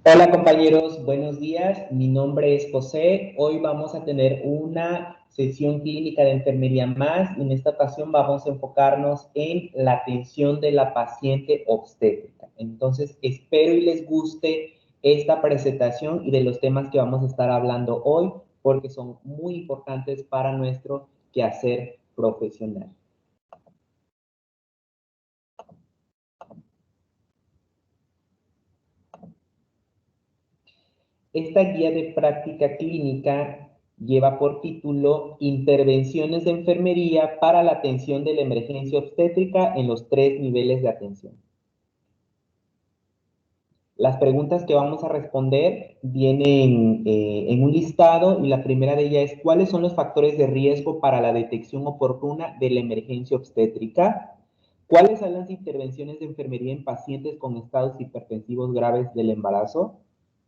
Hola compañeros, buenos días. Mi nombre es José. Hoy vamos a tener una sesión clínica de enfermería más y en esta ocasión vamos a enfocarnos en la atención de la paciente obstétrica. Entonces, espero y les guste esta presentación y de los temas que vamos a estar hablando hoy porque son muy importantes para nuestro quehacer profesional. Esta guía de práctica clínica lleva por título Intervenciones de enfermería para la atención de la emergencia obstétrica en los 3 niveles de atención. Las preguntas que vamos a responder vienen en un listado y la primera de ellas es ¿cuáles son los factores de riesgo para la detección oportuna de la emergencia obstétrica? ¿Cuáles son las intervenciones de enfermería en pacientes con estados hipertensivos graves del embarazo?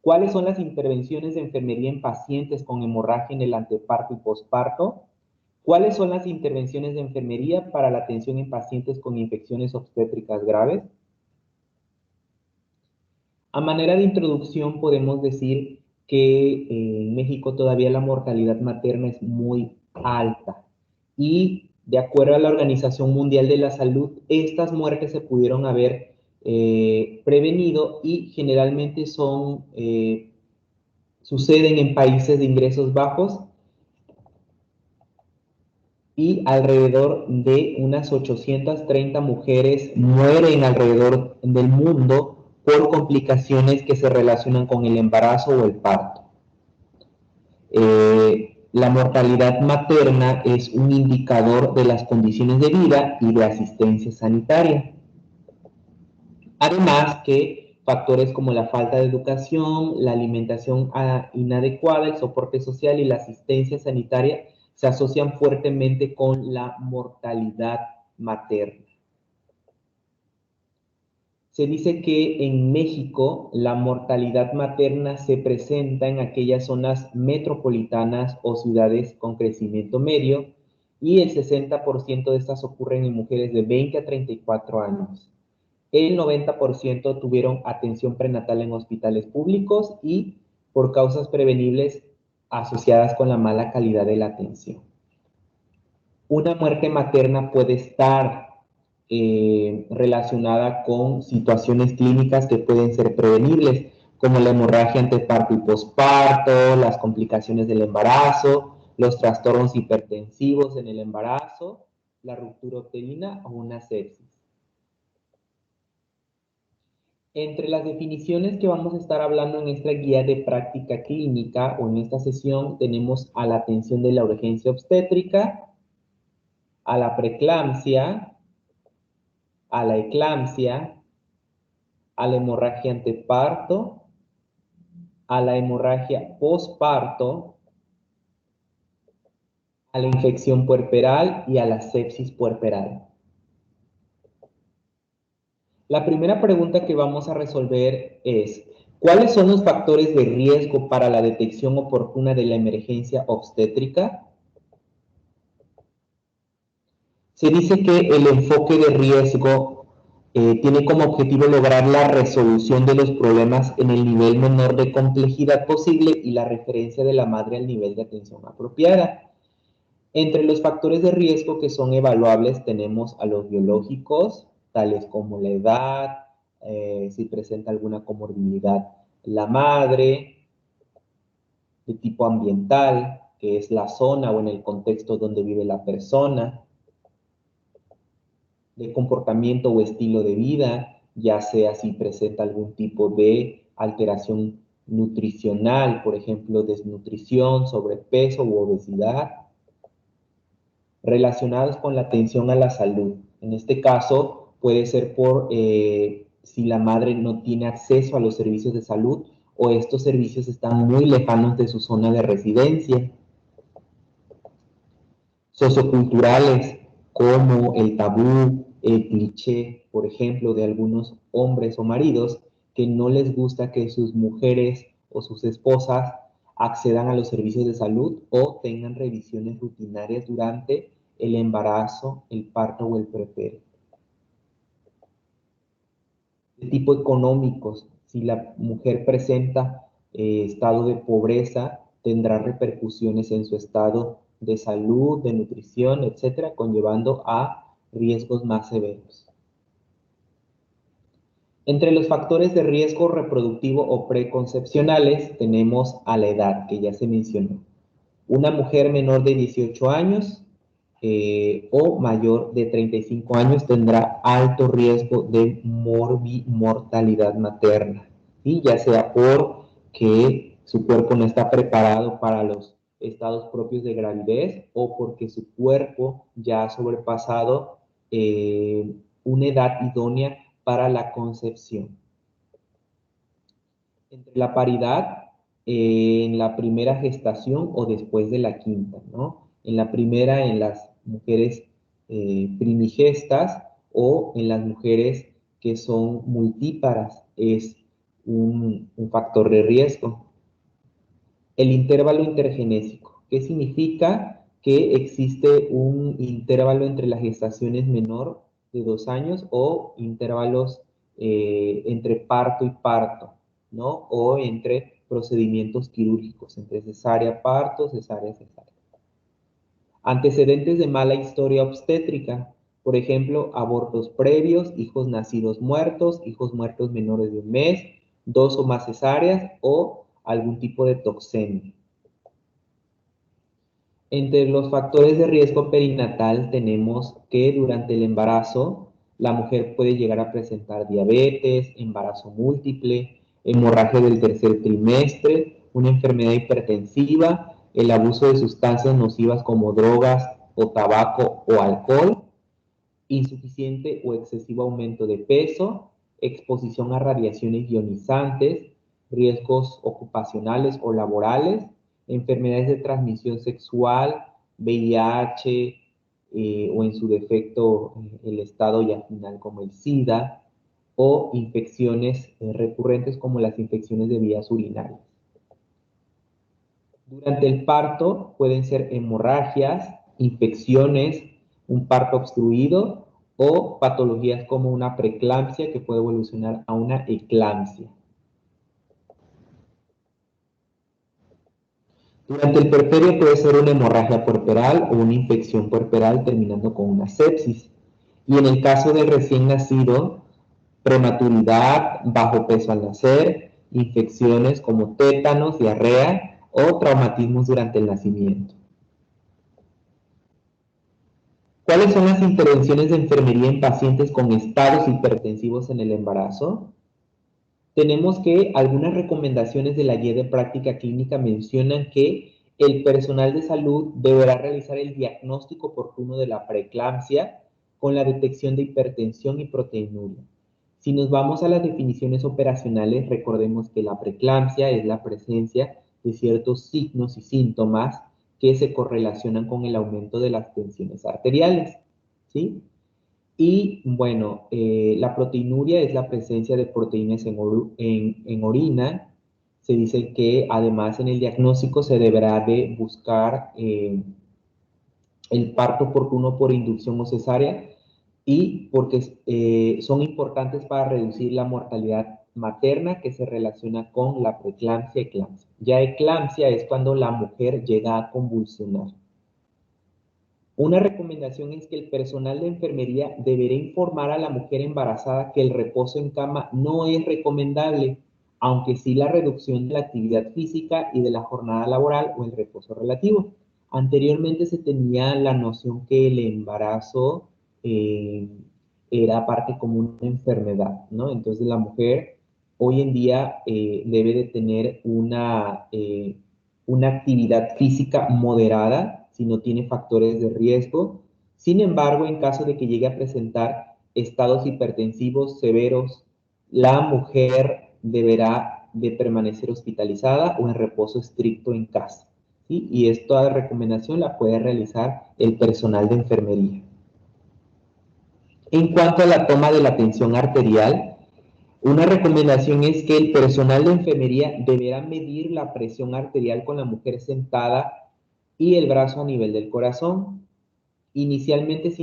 ¿Cuáles son las intervenciones de enfermería en pacientes con hemorragia en el anteparto y posparto? ¿Cuáles son las intervenciones de enfermería para la atención en pacientes con infecciones obstétricas graves? A manera de introducción podemos decir que en México todavía la mortalidad materna es muy alta y de acuerdo a la Organización Mundial de la Salud, estas muertes se pudieron haber prevenido y generalmente suceden en países de ingresos bajos y alrededor de unas 830 mujeres mueren alrededor del mundo por complicaciones que se relacionan con el embarazo o el parto. La mortalidad materna es un indicador de las condiciones de vida y de asistencia sanitaria. Además que factores como la falta de educación, la alimentación inadecuada, el soporte social y la asistencia sanitaria se asocian fuertemente con la mortalidad materna. Se dice que en México la mortalidad materna se presenta en aquellas zonas metropolitanas o ciudades con crecimiento medio y el 60% de estas ocurren en mujeres de 20 a 34 años. El 90% tuvieron atención prenatal en hospitales públicos y por causas prevenibles asociadas con la mala calidad de la atención. Una muerte materna puede estar relacionada con situaciones clínicas que pueden ser prevenibles, como la hemorragia anteparto y posparto, las complicaciones del embarazo, los trastornos hipertensivos en el embarazo, la ruptura uterina o una sepsis. Entre las definiciones que vamos a estar hablando en esta guía de práctica clínica o en esta sesión tenemos a la atención de la urgencia obstétrica, a la preeclampsia, a la eclampsia, a la hemorragia anteparto, a la hemorragia posparto, a la infección puerperal y a la sepsis puerperal. La primera pregunta que vamos a resolver es, ¿cuáles son los factores de riesgo para la detección oportuna de la emergencia obstétrica? Se dice que el enfoque de riesgo tiene como objetivo lograr la resolución de los problemas en el nivel menor de complejidad posible y la referencia de la madre al nivel de atención apropiada. Entre los factores de riesgo que son evaluables tenemos a los biológicos, tales como la edad, si presenta alguna comorbilidad la madre, de tipo ambiental, que es la zona o en el contexto donde vive la persona, de comportamiento o estilo de vida, ya sea si presenta algún tipo de alteración nutricional, por ejemplo, desnutrición, sobrepeso u obesidad, relacionados con la atención a la salud. En este caso, puede ser por si la madre no tiene acceso a los servicios de salud o estos servicios están muy lejanos de su zona de residencia. Socioculturales, como el tabú, el cliché, por ejemplo, de algunos hombres o maridos que no les gusta que sus mujeres o sus esposas accedan a los servicios de salud o tengan revisiones rutinarias durante el embarazo, el parto o el puerperio. De tipo económicos, Si la mujer presenta estado de pobreza, tendrá repercusiones en su estado de salud, de nutrición, etcétera, conllevando a riesgos más severos. Entre los factores de riesgo reproductivo o preconcepcionales tenemos a la edad, que ya se mencionó. Una mujer menor de 18 años o mayor de 35 años tendrá alto riesgo de mortalidad materna, ¿sí? Ya sea porque su cuerpo no está preparado para los estados propios de gravidez o porque su cuerpo ya ha sobrepasado una edad idónea para la concepción. Entre la paridad en la primera gestación o después de la quinta, ¿no? En la primera, en las mujeres primigestas o en las mujeres que son multíparas, es un factor de riesgo. El intervalo intergenésico, ¿qué significa? Que existe un intervalo entre las gestaciones menor de 2 años o intervalos entre parto y parto, ¿no? O entre procedimientos quirúrgicos, entre cesárea, parto, cesárea, cesárea. Antecedentes de mala historia obstétrica, por ejemplo, abortos previos, hijos nacidos muertos, hijos muertos menores de 1 mes, 2 o más cesáreas o algún tipo de toxemia. Entre los factores de riesgo perinatal tenemos que durante el embarazo la mujer puede llegar a presentar diabetes, embarazo múltiple, hemorragia del tercer trimestre, una enfermedad hipertensiva, el abuso de sustancias nocivas como drogas o tabaco o alcohol, insuficiente o excesivo aumento de peso, exposición a radiaciones ionizantes, riesgos ocupacionales o laborales, enfermedades de transmisión sexual, VIH o en su defecto el estado ya final como el SIDA, o infecciones recurrentes como las infecciones de vías urinarias. Durante el parto pueden ser hemorragias, infecciones, un parto obstruido o patologías como una preeclampsia que puede evolucionar a una eclampsia. Durante el puerperio puede ser una hemorragia puerperal o una infección puerperal terminando con una sepsis. Y en el caso del recién nacido, prematuridad, bajo peso al nacer, infecciones como tétanos, diarrea o traumatismos durante el nacimiento. ¿Cuáles son las intervenciones de enfermería en pacientes con estados hipertensivos en el embarazo? Tenemos que algunas recomendaciones de la guía de práctica clínica mencionan que el personal de salud deberá realizar el diagnóstico oportuno de la preeclampsia con la detección de hipertensión y proteinuria. Si nos vamos a las definiciones operacionales, recordemos que la preeclampsia es la presencia de ciertos signos y síntomas que se correlacionan con el aumento de las tensiones arteriales, ¿sí? Y bueno, la proteinuria es la presencia de proteínas en orina. Se dice que además en el diagnóstico se deberá de buscar el parto oportuno por inducción o cesárea y porque son importantes para reducir la mortalidad materna que se relaciona con la preeclampsia y eclampsia. Ya eclampsia es cuando la mujer llega a convulsionar. Una recomendación es que el personal de enfermería deberá informar a la mujer embarazada que el reposo en cama no es recomendable, aunque sí la reducción de la actividad física y de la jornada laboral o el reposo relativo. Anteriormente se tenía la noción que el embarazo era parte como una enfermedad, ¿no? Entonces la mujer hoy en día debe de tener una actividad física moderada si no tiene factores de riesgo. Sin embargo, en caso de que llegue a presentar estados hipertensivos severos, la mujer deberá de permanecer hospitalizada o en reposo estricto en casa, ¿sí? Y esta recomendación la puede realizar el personal de enfermería. En cuanto a la toma de la tensión arterial, una recomendación es que el personal de enfermería deberá medir la presión arterial con la mujer sentada y el brazo a nivel del corazón. Inicialmente es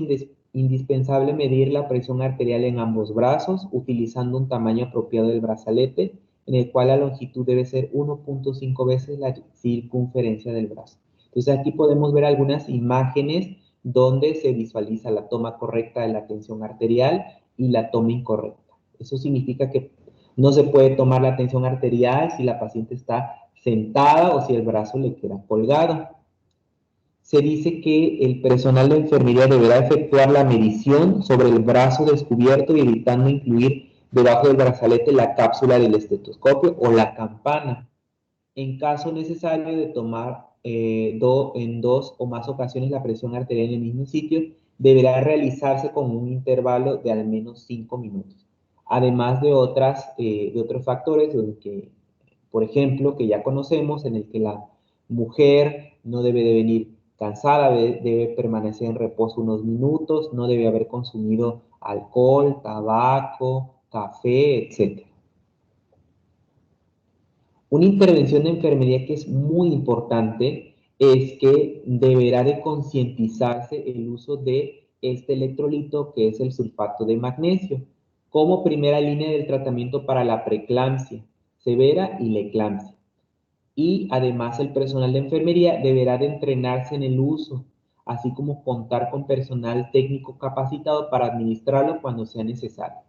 indispensable medir la presión arterial en ambos brazos utilizando un tamaño apropiado del brazalete en el cual la longitud debe ser 1.5 veces la circunferencia del brazo. Entonces aquí podemos ver algunas imágenes donde se visualiza la toma correcta de la tensión arterial y la toma incorrecta. Eso significa que no se puede tomar la tensión arterial si la paciente está sentada o si el brazo le queda colgado. Se dice que el personal de enfermería deberá efectuar la medición sobre el brazo descubierto y evitando incluir debajo del brazalete la cápsula del estetoscopio o la campana. En caso necesario de tomar en 2 o más ocasiones la presión arterial en el mismo sitio, deberá realizarse con un intervalo de al menos 5 minutos. Además de otros factores, que, por ejemplo, que ya conocemos, en el que la mujer no debe de venir cansada, debe permanecer en reposo unos minutos, no debe haber consumido alcohol, tabaco, café, etc. Una intervención de enfermería que es muy importante es que deberá de concientizarse el uso de este electrolito que es el sulfato de magnesio como primera línea del tratamiento para la preeclampsia severa y la eclampsia. Y además el personal de enfermería deberá de entrenarse en el uso, así como contar con personal técnico capacitado para administrarlo cuando sea necesario.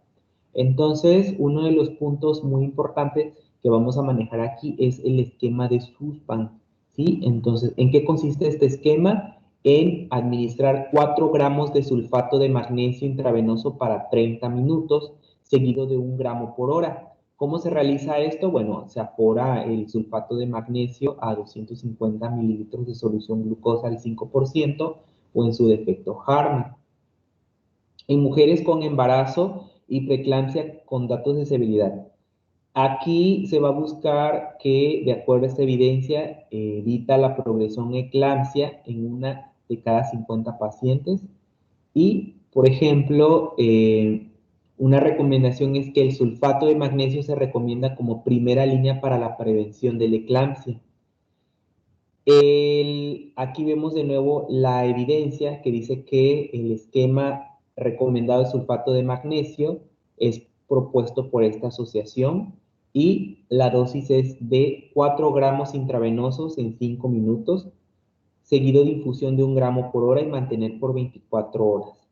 Entonces, uno de los puntos muy importantes que vamos a manejar aquí es el esquema de Sussman, ¿sí? Entonces, ¿en qué consiste este esquema? En administrar 4 gramos de sulfato de magnesio intravenoso para 30 minutos, seguido de 1 gramo por hora. ¿Cómo se realiza esto? Bueno, se apora el sulfato de magnesio a 250 mililitros de solución glucosa al 5% o en su defecto Harman. En mujeres con embarazo y preeclampsia con datos de severidad. Aquí se va a buscar que, de acuerdo a esta evidencia, evita la progresión eclampsia en una de cada 50 pacientes. Y, por ejemplo, una recomendación es que el sulfato de magnesio se recomienda como primera línea para la prevención de la eclampsia. Aquí vemos de nuevo la evidencia que dice que el esquema recomendado de sulfato de magnesio es propuesto por esta asociación y la dosis es de 4 gramos intravenosos en 5 minutos, seguido de infusión de 1 gramo por hora y mantener por 24 horas.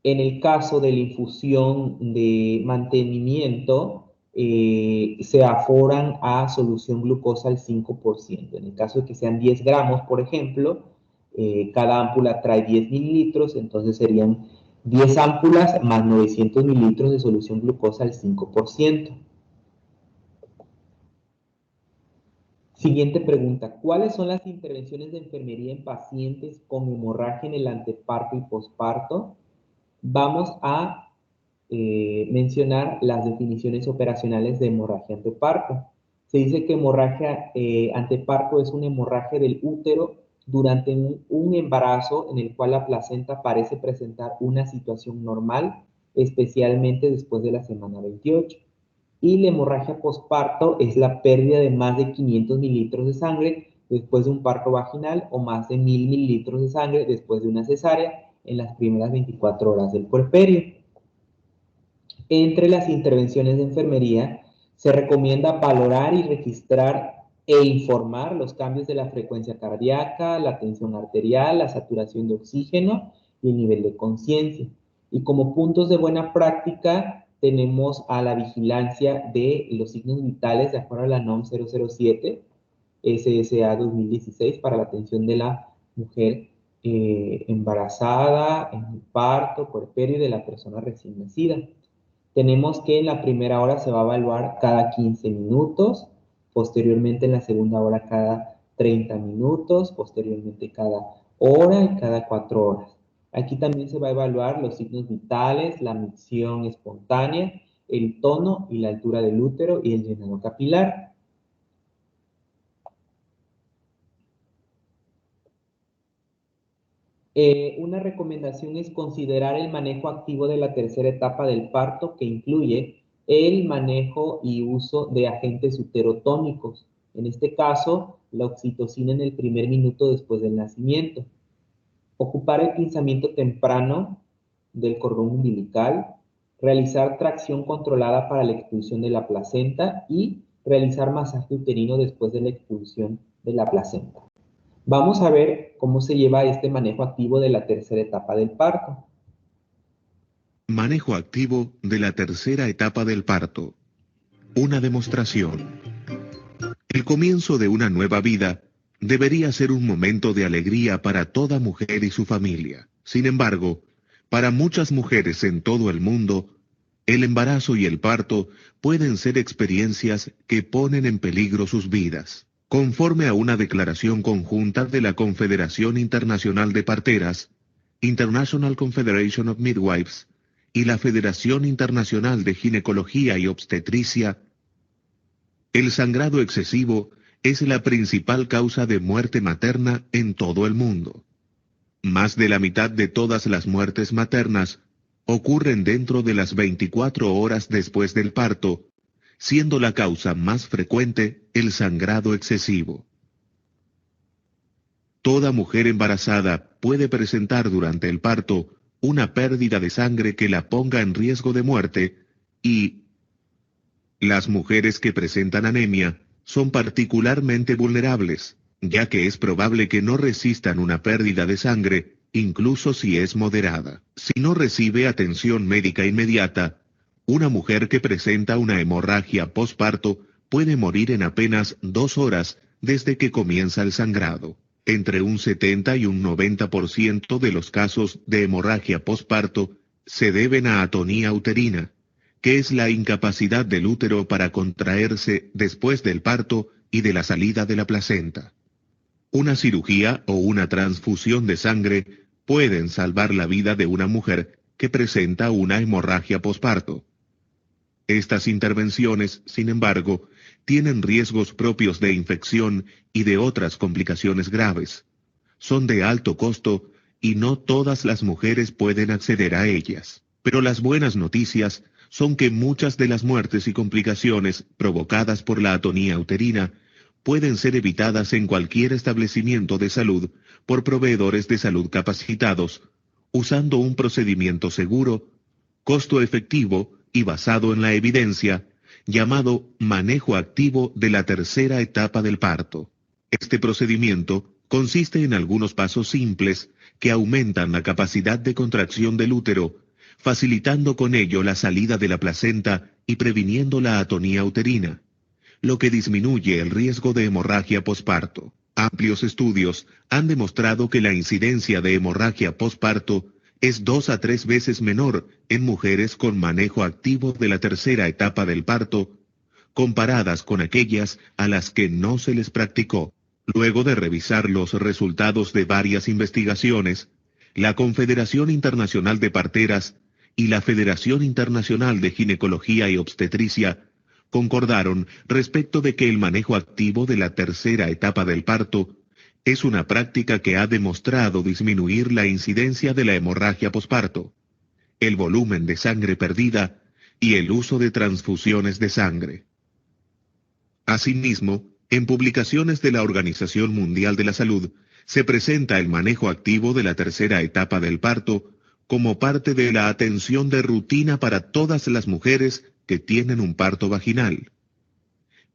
En el caso de la infusión de mantenimiento, se aforan a solución glucosa al 5%. En el caso de que sean 10 gramos, por ejemplo, cada ámpula trae 10 mililitros, entonces serían 10 ámpulas más 900 mililitros de solución glucosa al 5%. Siguiente pregunta. ¿Cuáles son las intervenciones de enfermería en pacientes con hemorragia en el anteparto y posparto? Vamos a mencionar las definiciones operacionales de hemorragia anteparto. Se dice que hemorragia anteparto es una hemorragia del útero durante un embarazo en el cual la placenta parece presentar una situación normal, especialmente después de la semana 28. Y la hemorragia posparto es la pérdida de más de 500 mililitros de sangre después de un parto vaginal o más de 1000 mililitros de sangre después de una cesárea en las primeras 24 horas del puerperio. Entre las intervenciones de enfermería, se recomienda valorar y registrar e informar los cambios de la frecuencia cardíaca, la tensión arterial, la saturación de oxígeno y el nivel de conciencia. Y como puntos de buena práctica, tenemos a la vigilancia de los signos vitales de acuerdo a la NOM 007, SSA 2016 para la atención de la mujer embarazada, en el parto, puerperio y de la persona recién nacida. Tenemos que en la primera hora se va a evaluar cada 15 minutos, posteriormente en la segunda hora cada 30 minutos, posteriormente cada hora y cada 4 horas. Aquí también se va a evaluar los signos vitales, la micción espontánea, el tono y la altura del útero y el llenado capilar. Una recomendación es considerar el manejo activo de la tercera etapa del parto, que incluye el manejo y uso de agentes uterotónicos. En este caso, la oxitocina en el primer minuto después del nacimiento. Ocupar el pinzamiento temprano del cordón umbilical. realizar tracción controlada para la expulsión de la placenta y realizar masaje uterino después de la expulsión de la placenta. Vamos a ver cómo se lleva este manejo activo de la tercera etapa del parto. Manejo activo de la tercera etapa del parto. Una demostración. El comienzo de una nueva vida debería ser un momento de alegría para toda mujer y su familia. Sin embargo, para muchas mujeres en todo el mundo, el embarazo y el parto pueden ser experiencias que ponen en peligro sus vidas. Conforme a una declaración conjunta de la Confederación Internacional de Parteras, International Confederation of Midwives, y la Federación Internacional de Ginecología y Obstetricia, el sangrado excesivo es la principal causa de muerte materna en todo el mundo. Más de la mitad de todas las muertes maternas ocurren dentro de las 24 horas después del parto, siendo la causa más frecuente el sangrado excesivo. Toda mujer embarazada puede presentar durante el parto una pérdida de sangre que la ponga en riesgo de muerte y las mujeres que presentan anemia son particularmente vulnerables, ya que es probable que no resistan una pérdida de sangre, incluso si es moderada. Si no recibe atención médica inmediata, una mujer que presenta una hemorragia postparto puede morir en apenas 2 horas desde que comienza el sangrado. Entre un 70 y un 90% de los casos de hemorragia postparto se deben a atonía uterina, que es la incapacidad del útero para contraerse después del parto y de la salida de la placenta. Una cirugía o una transfusión de sangre pueden salvar la vida de una mujer que presenta una hemorragia postparto. Estas intervenciones, sin embargo, tienen riesgos propios de infección y de otras complicaciones graves. Son de alto costo y no todas las mujeres pueden acceder a ellas. Pero las buenas noticias son que muchas de las muertes y complicaciones provocadas por la atonía uterina pueden ser evitadas en cualquier establecimiento de salud por proveedores de salud capacitados, usando un procedimiento seguro, costo efectivo y basado en la evidencia, llamado manejo activo de la tercera etapa del parto. Este procedimiento consiste en algunos pasos simples que aumentan la capacidad de contracción del útero, facilitando con ello la salida de la placenta y previniendo la atonía uterina, lo que disminuye el riesgo de hemorragia posparto. Amplios estudios han demostrado que la incidencia de hemorragia posparto es 2 a 3 veces menor en mujeres con manejo activo de la tercera etapa del parto, comparadas con aquellas a las que no se les practicó. Luego de revisar los resultados de varias investigaciones, la Confederación Internacional de Parteras y la Federación Internacional de Ginecología y Obstetricia concordaron respecto de que el manejo activo de la tercera etapa del parto es una práctica que ha demostrado disminuir la incidencia de la hemorragia posparto, el volumen de sangre perdida y el uso de transfusiones de sangre. Asimismo, en publicaciones de la Organización Mundial de la Salud, se presenta el manejo activo de la tercera etapa del parto como parte de la atención de rutina para todas las mujeres que tienen un parto vaginal.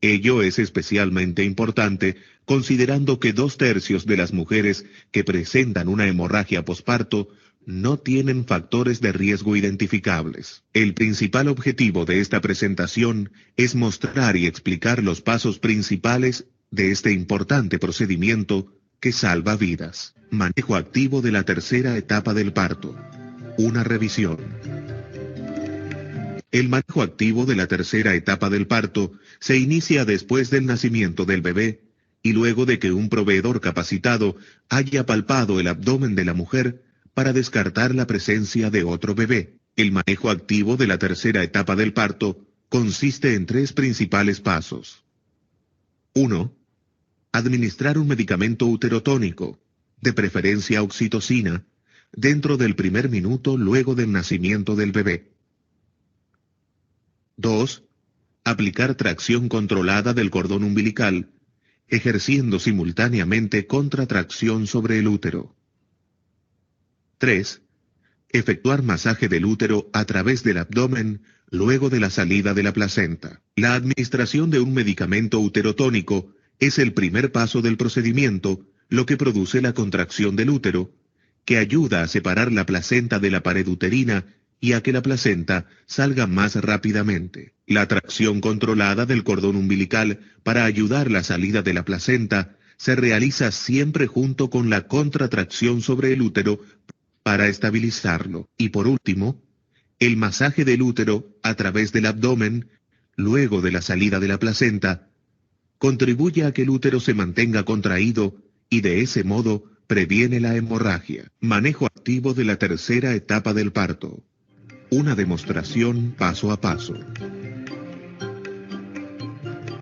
Ello es especialmente importante considerando que 2/3 de las mujeres que presentan una hemorragia posparto no tienen factores de riesgo identificables. El principal objetivo de esta presentación es mostrar y explicar los pasos principales de este importante procedimiento que salva vidas. Manejo activo de la tercera etapa del parto. Una revisión. El manejo activo de la tercera etapa del parto se inicia después del nacimiento del bebé y luego de que un proveedor capacitado haya palpado el abdomen de la mujer para descartar la presencia de otro bebé. El manejo activo de la tercera etapa del parto consiste en 3 principales pasos. 1. Administrar un medicamento uterotónico, de preferencia oxitocina, dentro del primer minuto luego del nacimiento del bebé. 2. Aplicar tracción controlada del cordón umbilical, ejerciendo simultáneamente contratracción sobre el útero. 3. Efectuar masaje del útero a través del abdomen luego de la salida de la placenta. La administración de un medicamento uterotónico es el primer paso del procedimiento, lo que produce la contracción del útero, que ayuda a separar la placenta de la pared uterina y a que la placenta salga más rápidamente. La tracción controlada del cordón umbilical para ayudar la salida de la placenta se realiza siempre junto con la contratracción sobre el útero para estabilizarlo. Y por último, el masaje del útero a través del abdomen, luego de la salida de la placenta, contribuye a que el útero se mantenga contraído y de ese modo previene la hemorragia. Manejo activo de la tercera etapa del parto. Una demostración paso a paso.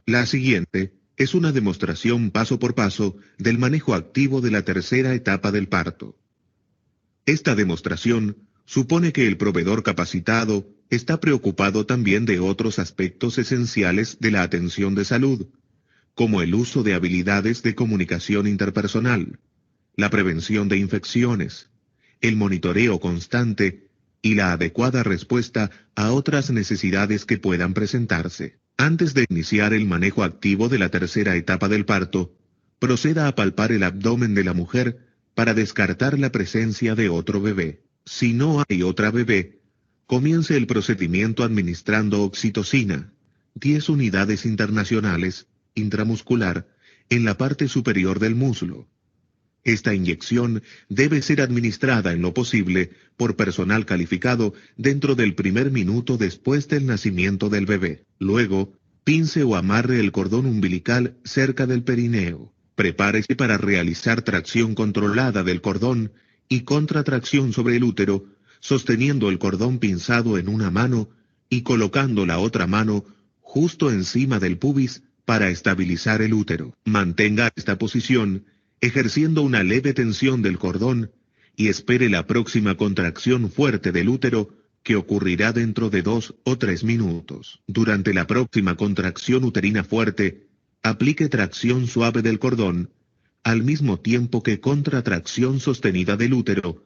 La siguiente es una demostración paso por paso del manejo activo de la tercera etapa del parto. Esta demostración supone que el proveedor capacitado está preocupado también de otros aspectos esenciales de la atención de salud, como el uso de habilidades de comunicación interpersonal, la prevención de infecciones, el monitoreo constante y la adecuada respuesta a otras necesidades que puedan presentarse. Antes de iniciar el manejo activo de la tercera etapa del parto, proceda a palpar el abdomen de la mujer para descartar la presencia de otro bebé. Si no hay otra bebé, comience el procedimiento administrando oxitocina, 10 unidades internacionales, intramuscular, en la parte superior del muslo. Esta inyección debe ser administrada en lo posible por personal calificado dentro del primer minuto después del nacimiento del bebé. Luego, pince o amarre el cordón umbilical cerca del perineo. Prepárese para realizar tracción controlada del cordón y contratracción sobre el útero, sosteniendo el cordón pinzado en una mano y colocando la otra mano justo encima del pubis para estabilizar el útero. Mantenga esta posición, ejerciendo una leve tensión del cordón, y espere la próxima contracción fuerte del útero, que ocurrirá dentro de 2 o 3 minutos. Durante la próxima contracción uterina fuerte, aplique tracción suave del cordón, al mismo tiempo que contratracción sostenida del útero,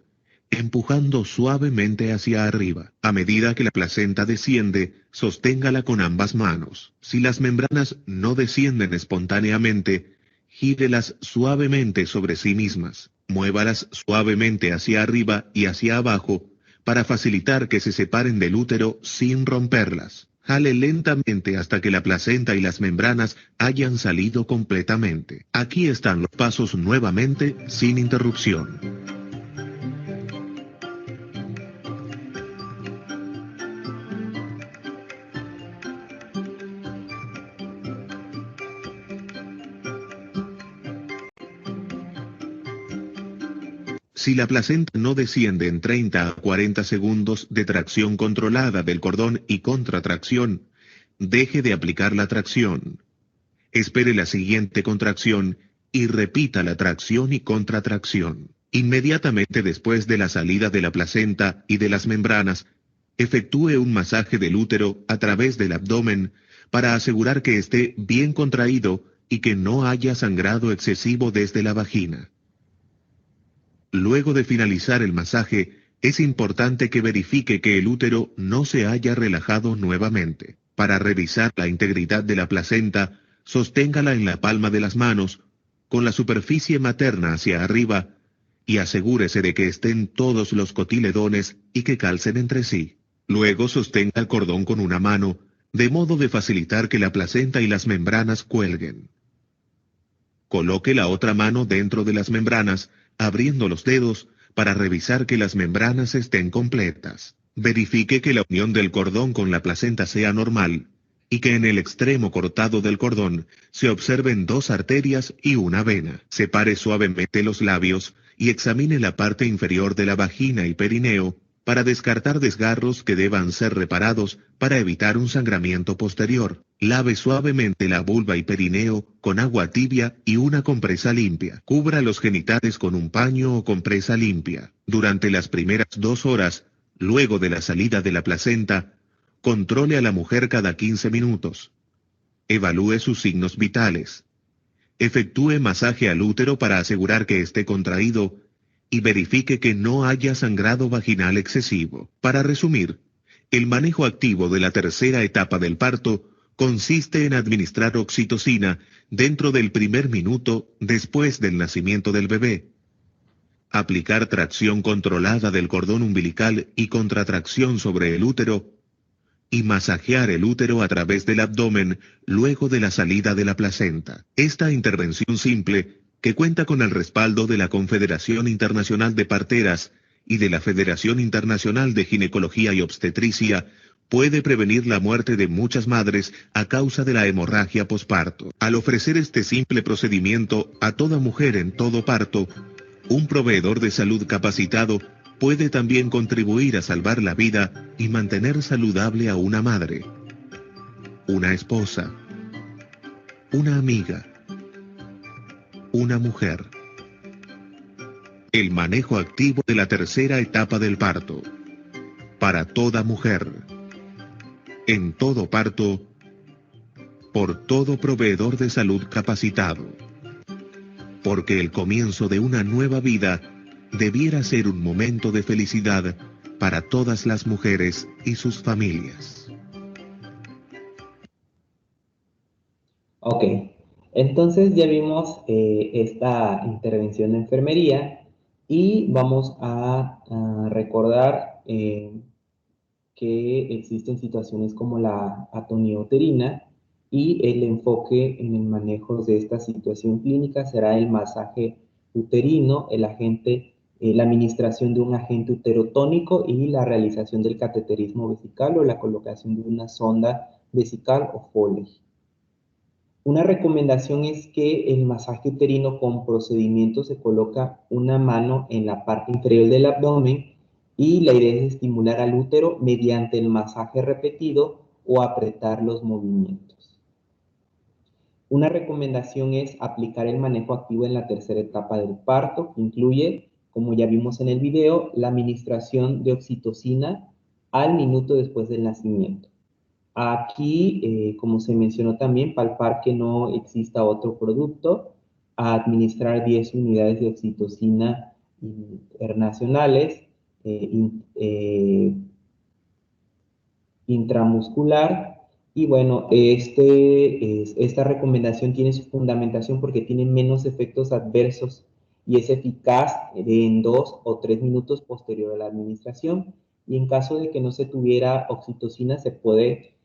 empujando suavemente hacia arriba. A medida que la placenta desciende, sosténgala con ambas manos. Si las membranas no descienden espontáneamente, gírelas suavemente sobre sí mismas. Muévalas suavemente hacia arriba y hacia abajo para facilitar que se separen del útero sin romperlas. Jale lentamente hasta que la placenta y las membranas hayan salido completamente. Aquí están los pasos nuevamente sin interrupción. Si la placenta no desciende en 30 a 40 segundos de tracción controlada del cordón y contratracción, deje de aplicar la tracción. Espere la siguiente contracción y repita la tracción y contratracción. Inmediatamente después de la salida de la placenta y de las membranas, efectúe un masaje del útero a través del abdomen para asegurar que esté bien contraído y que no haya sangrado excesivo desde la vagina. Luego de finalizar el masaje, es importante que verifique que el útero no se haya relajado nuevamente. Para revisar la integridad de la placenta, sosténgala en la palma de las manos, con la superficie materna hacia arriba, y asegúrese de que estén todos los cotiledones y que calcen entre sí. Luego sostenga el cordón con una mano, de modo de facilitar que la placenta y las membranas cuelguen. Coloque la otra mano dentro de las membranas, abriendo los dedos para revisar que las membranas estén completas. Verifique que la unión del cordón con la placenta sea normal y que en el extremo cortado del cordón se observen 2 arterias y una vena. Separe suavemente los labios y examine la parte inferior de la vagina y perineo para descartar desgarros que deban ser reparados para evitar un sangramiento posterior. Lave suavemente la vulva y perineo con agua tibia y una compresa limpia. Cubra los genitales con un paño o compresa limpia. Durante las primeras 2 horas, luego de la salida de la placenta, controle a la mujer cada 15 minutos. Evalúe sus signos vitales. Efectúe masaje al útero para asegurar que esté contraído y verifique que no haya sangrado vaginal excesivo. Para resumir, el manejo activo de la tercera etapa del parto consiste en administrar oxitocina dentro del primer minuto después del nacimiento del bebé, aplicar tracción controlada del cordón umbilical y contratracción sobre el útero, y masajear el útero a través del abdomen luego de la salida de la placenta. Esta intervención simple, que cuenta con el respaldo de la Confederación Internacional de Parteras y de la Federación Internacional de Ginecología y Obstetricia, puede prevenir la muerte de muchas madres a causa de la hemorragia posparto. Al ofrecer este simple procedimiento a toda mujer en todo parto, un proveedor de salud capacitado puede también contribuir a salvar la vida y mantener saludable a una madre, una esposa, una amiga, una mujer. El manejo activo de la tercera etapa del parto. Para toda mujer. En todo parto. Por todo proveedor de salud capacitado. Porque el comienzo de una nueva vida debiera ser un momento de felicidad para todas las mujeres y sus familias. Ok, entonces ya vimos esta intervención de enfermería y vamos a recordar que existen situaciones como la atonía uterina y el enfoque en el manejo de esta situación clínica será el masaje uterino, la administración de un agente uterotónico y la realización del cateterismo vesical o la colocación de una sonda vesical o Foley. Una recomendación es que el masaje uterino con procedimiento se coloca una mano en la parte inferior del abdomen y la idea es estimular al útero mediante el masaje repetido o apretar los movimientos. Una recomendación es aplicar el manejo activo en la tercera etapa del parto, que incluye, como ya vimos en el video, la administración de oxitocina al minuto después del nacimiento. Aquí, como se mencionó también, palpar que no exista otro producto, administrar 10 unidades de oxitocina internacionales, intramuscular. Y bueno, esta recomendación tiene su fundamentación porque tiene menos efectos adversos y es eficaz en 2 o 3 minutos posterior a la administración. Y en caso de que no se tuviera oxitocina, se puede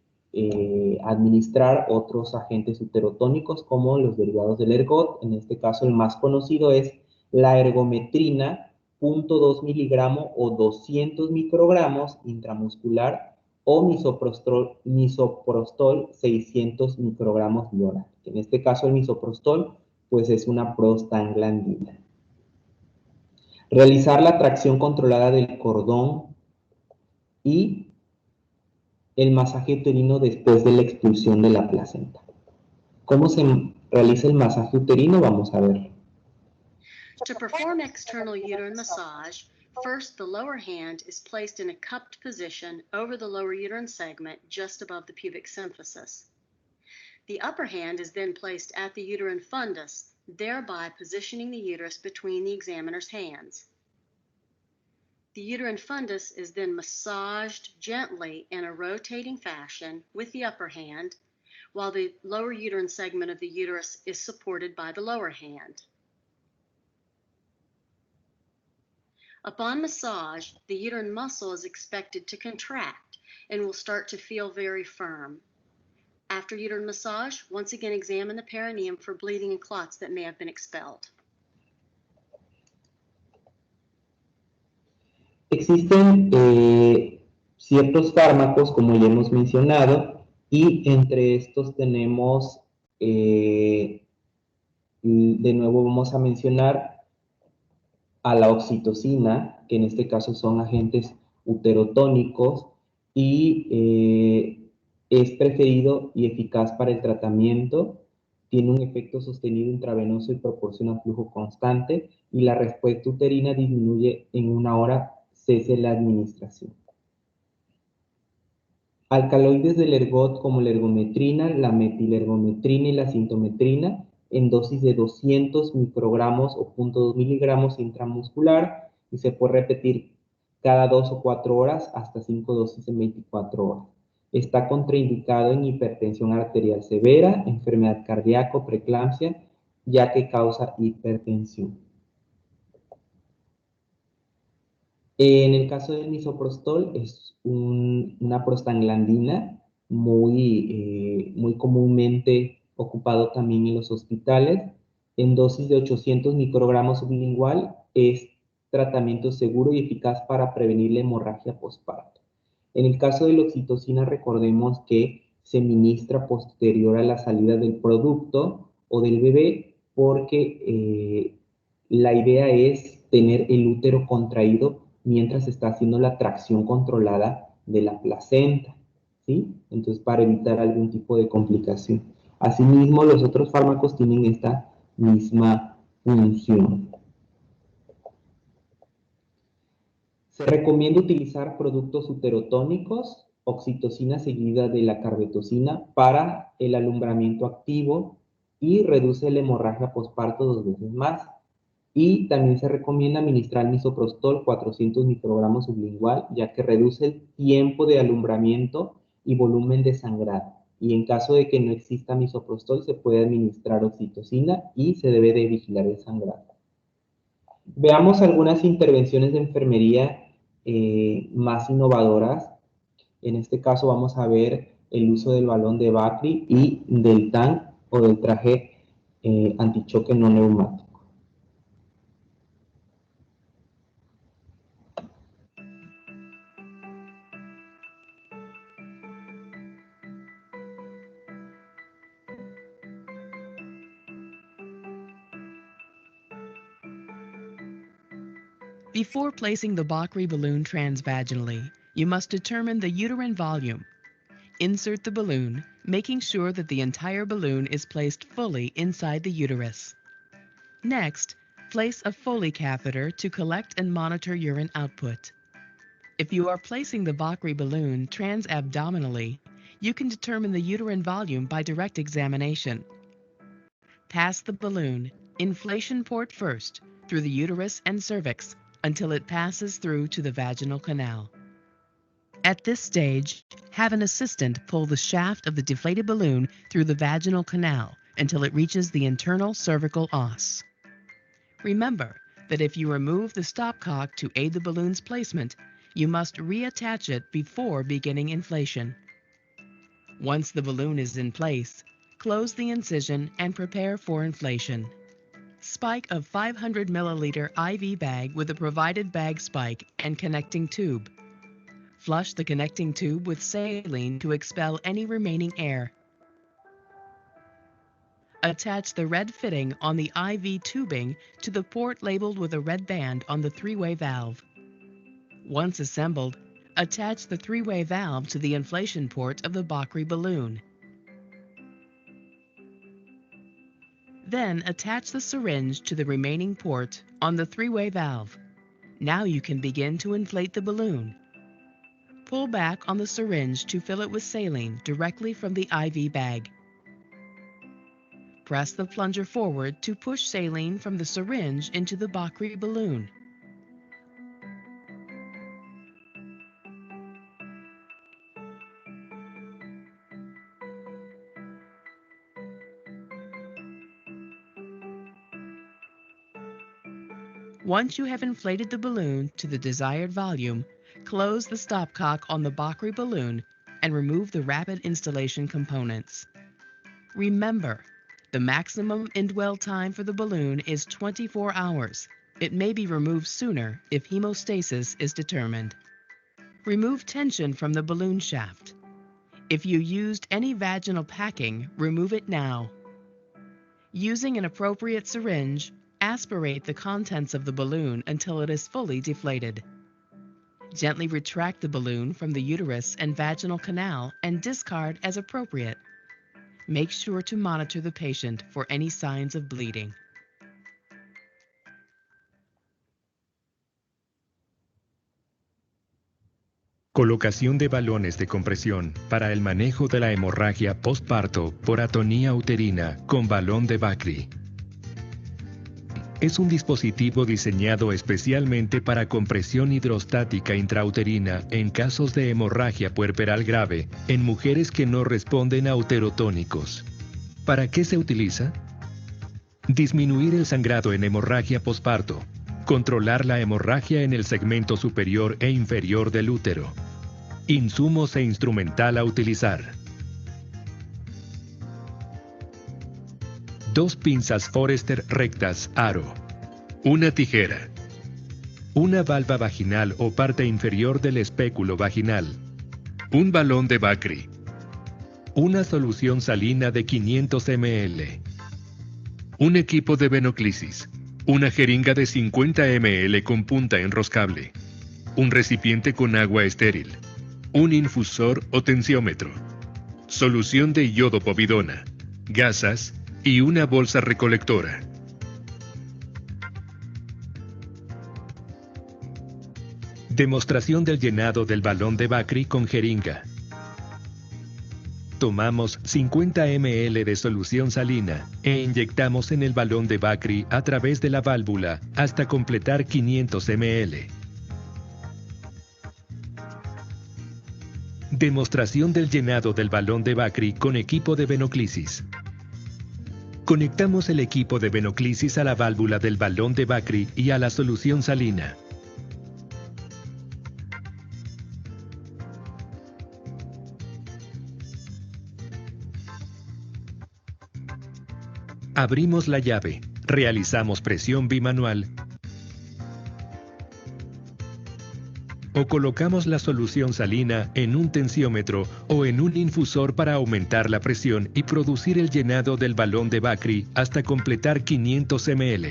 administrar otros agentes uterotónicos como los derivados del ergot. En este caso, el más conocido es la ergometrina, 0.2 miligramos o 200 microgramos intramuscular o misoprostol 600 microgramos de hora. En este caso, el misoprostol, pues es una prostaglandina. Realizar la tracción controlada del cordón y el masaje uterino después de la expulsión de la placenta. ¿Cómo se realiza el masaje uterino? Vamos a ver. To perform external uterine massage, first the lower hand is placed in a cupped position over the lower uterine segment just above the pubic symphysis. The upper hand is then placed at the uterine fundus, thereby positioning the uterus between the examiner's hands. The uterine fundus is then massaged gently in a rotating fashion with the upper hand, while the lower uterine segment of the uterus is supported by the lower hand. Upon massage, the uterine muscle is expected to contract and will start to feel very firm. After uterine massage, once again examine the perineum for bleeding and clots that may have been expelled. Existen ciertos fármacos, como ya hemos mencionado, y entre estos tenemos, de nuevo vamos a mencionar a la oxitocina, que en este caso son agentes uterotónicos, y es preferido y eficaz para el tratamiento, tiene un efecto sostenido intravenoso y proporciona flujo constante, y la respuesta uterina disminuye en 1 hora cese la administración. Alcaloides del ergot como la ergometrina, la metilergometrina y la sintometrina en dosis de 200 microgramos o 0.2 miligramos intramuscular y se puede repetir cada 2 o 4 horas hasta 5 dosis en 24 horas. Está contraindicado en hipertensión arterial severa, enfermedad cardíaca o preeclampsia, ya que causa hipertensión. En el caso del misoprostol, es una prostaglandina muy comúnmente ocupado también en los hospitales. En dosis de 800 microgramos sublingual es tratamiento seguro y eficaz para prevenir la hemorragia postparto. En el caso de la oxitocina, recordemos que se ministra posterior a la salida del producto o del bebé porque la idea es tener el útero contraído mientras se está haciendo la tracción controlada de la placenta, ¿sí? Entonces, para evitar algún tipo de complicación. Asimismo, los otros fármacos tienen esta misma función. Se recomienda utilizar productos uterotónicos, oxitocina seguida de la carbetocina para el alumbramiento activo y reduce la hemorragia postparto 2 veces más. Y también se recomienda administrar misoprostol 400 microgramos sublingual, ya que reduce el tiempo de alumbramiento y volumen de sangrado. Y en caso de que no exista misoprostol, se puede administrar oxitocina y se debe de vigilar el sangrado. Veamos algunas intervenciones de enfermería más innovadoras. En este caso vamos a ver el uso del balón de Bakri y del TAN o del traje antichoque no neumático. Before placing the Bakri balloon transvaginally, you must determine the uterine volume. Insert the balloon, making sure that the entire balloon is placed fully inside the uterus. Next, place a Foley catheter to collect and monitor urine output. If you are placing the Bakri balloon transabdominally, you can determine the uterine volume by direct examination. Pass the balloon, inflation port first, through the uterus and cervix, until it passes through to the vaginal canal. At this stage, have an assistant pull the shaft of the deflated balloon through the vaginal canal until it reaches the internal cervical os. Remember that if you remove the stopcock to aid the balloon's placement, you must reattach it before beginning inflation. Once the balloon is in place, close the incision and prepare for inflation. Spike a 500 milliliter IV bag with a provided bag spike and connecting tube. Flush the connecting tube with saline to expel any remaining air. Attach the red fitting on the IV tubing to the port labeled with a red band on the three-way valve. Once assembled, attach the three-way valve to the inflation port of the Bakri balloon. Then attach the syringe to the remaining port on the three-way valve. Now you can begin to inflate the balloon. Pull back on the syringe to fill it with saline directly from the IV bag. Press the plunger forward to push saline from the syringe into the Bakri balloon. Once you have inflated the balloon to the desired volume, close the stopcock on the Bakri balloon and remove the rapid installation components. Remember, the maximum indwell time for the balloon is 24 hours. It may be removed sooner if hemostasis is determined. Remove tension from the balloon shaft. If you used any vaginal packing, remove it now. Using an appropriate syringe, aspirate the contents of the balloon until it is fully deflated. Gently retract the balloon from the uterus and vaginal canal and discard as appropriate. Make sure to monitor the patient for any signs of bleeding. Colocación de balones de compresión para el manejo de la hemorragia postparto por atonía uterina con balón de Bakri. Es un dispositivo diseñado especialmente para compresión hidrostática intrauterina en casos de hemorragia puerperal grave en mujeres que no responden a uterotónicos. ¿Para qué se utiliza? Disminuir el sangrado en hemorragia posparto. Controlar la hemorragia en el segmento superior e inferior del útero. Insumos e instrumental a utilizar. 2 pinzas Forester rectas aro. Una tijera. Una valva vaginal o parte inferior del espéculo vaginal. Un balón de Bakri. Una solución salina de 500 ml. Un equipo de venoclisis. Una jeringa de 50 ml con punta enroscable. Un recipiente con agua estéril. Un infusor o tensiómetro. Solución de iodopovidona. Gasas y una bolsa recolectora. Demostración del llenado del balón de Bakri con jeringa. Tomamos 50 ml de solución salina e inyectamos en el balón de Bakri a través de la válvula hasta completar 500 ml. Demostración del llenado del balón de Bakri con equipo de venoclisis. Conectamos el equipo de venoclisis a la válvula del balón de Bakri y a la solución salina. Abrimos la llave, realizamos presión bimanual o colocamos la solución salina en un tensiómetro o en un infusor para aumentar la presión y producir el llenado del balón de Bakri hasta completar 500 ml.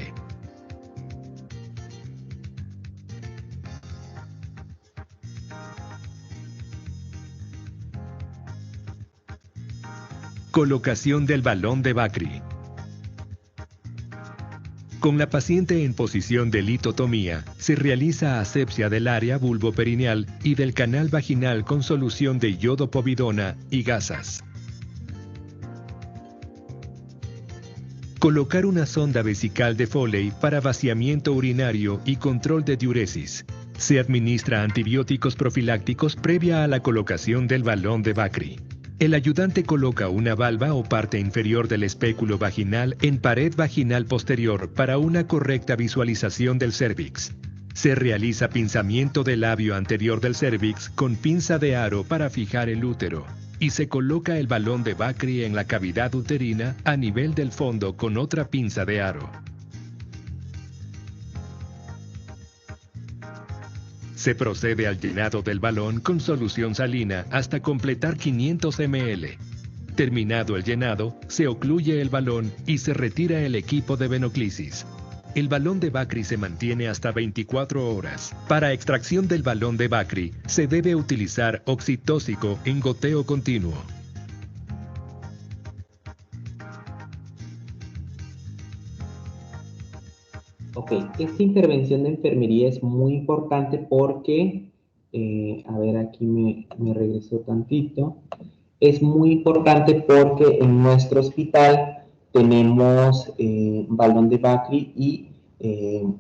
Colocación del balón de Bakri. Con la paciente en posición de litotomía, se realiza asepsia del área vulvoperineal y del canal vaginal con solución de iodopovidona y gasas. Colocar una sonda vesical de Foley para vaciamiento urinario y control de diuresis. Se administra antibióticos profilácticos previa a la colocación del balón de Bakri. El ayudante coloca una valva o parte inferior del espéculo vaginal en pared vaginal posterior para una correcta visualización del cérvix. Se realiza pinzamiento del labio anterior del cérvix con pinza de aro para fijar el útero y se coloca el balón de Bakri en la cavidad uterina a nivel del fondo con otra pinza de aro. Se procede al llenado del balón con solución salina hasta completar 500 ml. Terminado el llenado, se ocluye el balón y se retira el equipo de venoclisis. El balón de Bakri se mantiene hasta 24 horas. Para extracción del balón de Bakri, se debe utilizar oxitóxico en goteo continuo. Ok, esta intervención de enfermería es muy importante porque, a ver, aquí me regreso tantito. Es muy importante porque en nuestro hospital tenemos balón de Bakri y